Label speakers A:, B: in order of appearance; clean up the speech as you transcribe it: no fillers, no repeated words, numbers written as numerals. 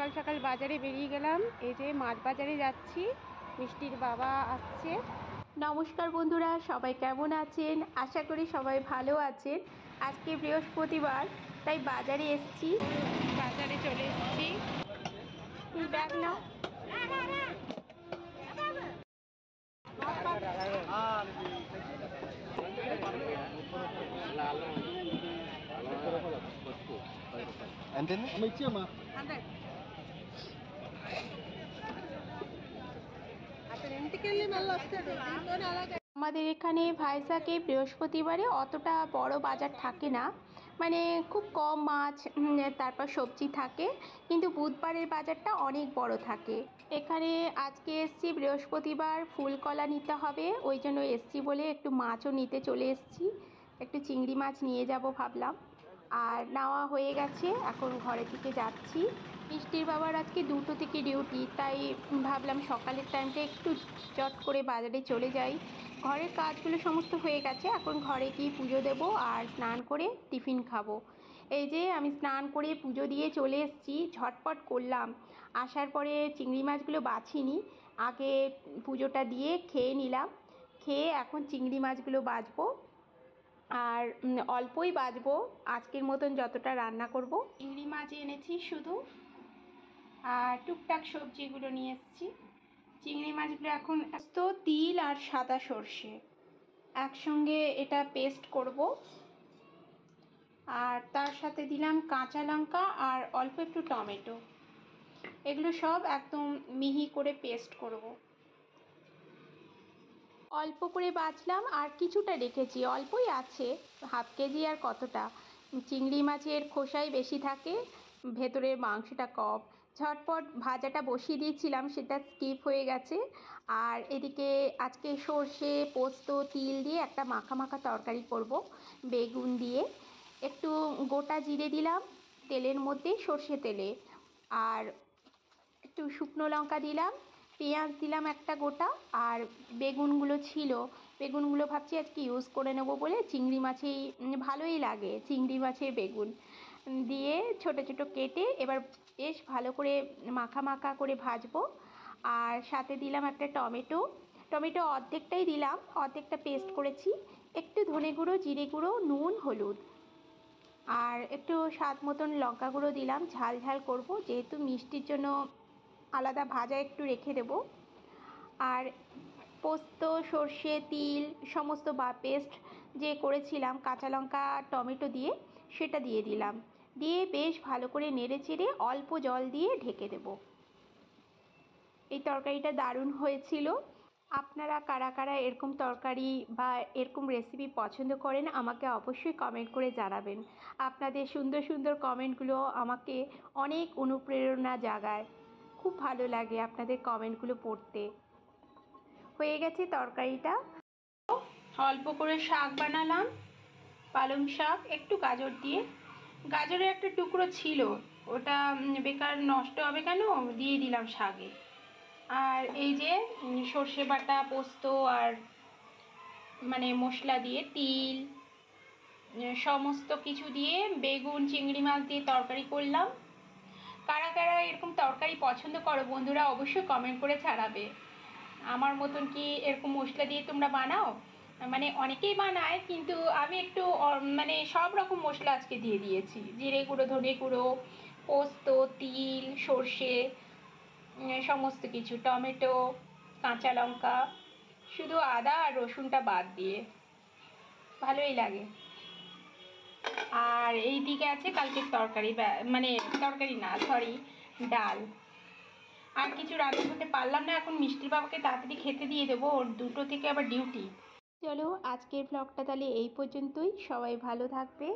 A: সকাল সকাল বাজারে বেরিয়ে গেলাম। এই যে মাছ বাজারে যাচ্ছি, মিষ্টির বাবা আসছে। নমস্কার বন্ধুরা, সবাই কেমন আছেন? আশা করি সবাই ভালো আছেন। আজকে বৃহস্পতিবার, তাই বাজারে এসেছি। বাজারে চলে এসেছি। ব্যাগ নাও। আমাদের এখানে ভাইজাকে বৃহস্পতিবারে অতটা বড় বাজার থাকে না, মানে খুব কম মাছ তারপর সবজি থাকে, কিন্তু বুধবারের বাজারটা অনেক বড় থাকে। এখানে আজকে এসছি বৃহস্পতিবার, ফুল কলা নিতে হবে, ওই জন্য এসছি বলে একটু মাছও নিতে চলে এসছি। একটু চিংড়ি মাছ নিয়ে যাব ভাবলাম, আর নেওয়া হয়ে গেছে। এখন ঘরের দিকে যাচ্ছি। মিষ্টির বাবার আজকে 2টো থেকে ডিউটি, তাই ভাবলাম সকালের টাইমটা একটু চট করে বাজারে চলে যাই। ঘরের কাজগুলো সমস্ত হয়ে গেছে, এখন ঘরে গিয়ে পুজো দেব আর স্নান করে টিফিন খাবো। এই যে আমি স্নান করে পুজো দিয়ে চলে এসেছি, ঝটপট করলাম। আসার পরে চিংড়ি মাছগুলো বাছিনি, আগে পুজোটা দিয়ে খেয়ে নিলাম। খেয়ে এখন চিংড়ি মাছগুলো বাছবো, আর অল্পই বাছবো, আজকের মতন যতটা রান্না করব। চিংড়ি মাছ এনেছি শুধু, আর টুকটাক সবজিগুলো নিয়ে এসেছি। চিংড়ি মাছগুলো এখন তো তিল আর সাদা সর্ষে একসঙ্গে এটা পেস্ট করব, আর তার সাথে দিলাম কাঁচা লঙ্কা আর অল্প একটু টমেটো। এগুলো সব একদম মিহি করে পেস্ট করব। অল্প করে বাছলাম আর কিছুটা রেখেছি, অল্পই আছে, হাফ কেজি আর কতটা। চিংড়ি মাছের খোসাই বেশি থাকে, ভেতরের মাংসটা কম। ঝটপট ভাজাটা বসিয়ে দিয়েছিলাম, সেটা স্কিপ হয়ে গেছে। আর এদিকে আজকে সর্ষে পোস্ত তিল দিয়ে একটা মাখা মাখা তরকারি করব, বেগুন দিয়ে। একটু গোটা জিরে দিলাম তেলের মধ্যে, সর্ষে তেলে, আর একটু শুকনো লঙ্কা দিলাম, পেঁয়াজ দিলাম একটা গোটা, আর বেগুনগুলো ছিল, বেগুনগুলো ভাবছি আজকে ইউজ করে নেব বলে। চিংড়ি মাছেই ভালোই লাগে, চিংড়ি মাছের বেগুন দিয়ে ছোট ছোট কেটে এবার বেশ ভালো করে মাখা মাখা করে ভাজবো। আর সাথে দিলাম একটা টমেটো, টমেটো অর্ধেকটাই দিলাম, অর্ধেকটা পেস্ট করেছি। একটু ধনে গুঁড়ো, জিরে গুঁড়ো, নুন, হলুদ, আর একটু স্বাদ মতন লঙ্কা গুঁড়ো দিলাম। ঝাল ঝাল করব, যেহেতু মিষ্টির জন্য আলাদা ভাজা একটু রেখে দেব। আর পোস্ত সর্ষে তিল সমস্ত পেস্ট যে করেছিলাম কাঁচা লঙ্কা টমেটো দিয়ে, সেটা দিয়ে দিলাম। দিয়ে বেশ ভালো করে নেড়ে চেড়ে অল্প জল দিয়ে ঢেকে দেব। এই তরকারিটা দারুণ হয়েছিল। আপনারা কারা কারা এরকম তরকারি বা এরকম রেসিপি পছন্দ করেন আমাকে অবশ্যই কমেন্ট করে জানাবেন। আপনাদের সুন্দর সুন্দর কমেন্টগুলো আমাকে অনেক অনুপ্রেরণা জাগায়, খুব ভালো লাগে আপনাদের কমেন্টগুলো পড়তে। হয়ে গেছে তরকারিটা। অল্প করে শাক বানালাম, পালং শাক, একটু গাজর দিয়ে। গাজরের একটা টুকরো ছিল, ওটা বেকার নষ্ট হবে কেন, দিয়ে দিলাম শাকে। আর এই যে সর্ষে বাটা পোস্ত আর মানে মশলা দিয়ে তিল সমস্ত কিছু দিয়ে বেগুন চিংড়ি মাছ দিয়ে তরকারি করলাম। কারা কারা এরকম তরকারি পছন্দ করো বন্ধুরা, অবশ্যই কমেন্ট করে জানাবে। আমার মতন কি এরকম মশলা দিয়ে তোমরা বানাও? মানে অনেকেই বানায়, কিন্তু আমি একটু মানে সব রকম মশলা আজকে দিয়ে দিয়েছি, জিরে গুঁড়ো, ধনে গুঁড়ো, পোস্ত, তিল, সর্ষে, সমস্ত কিছু, টমেটো, কাঁচা লঙ্কা, শুধু আদা আর রসুনটা বাদ দিয়ে। ভালোই লাগে। আর এই দিকে আছে কালকের তরকারি, মানে তরকারি না সরি, ডাল। আর কিছু রান্না করতে পারলাম না, এখন মিষ্টির বাবাকে তাড়াতাড়ি খেতে দিয়ে দেবো, ওর 2টো থেকে আবার ডিউটি। চলো আজকের ব্লগটা তাহলে এই পর্যন্তই, সবাই ভালো থাকবে।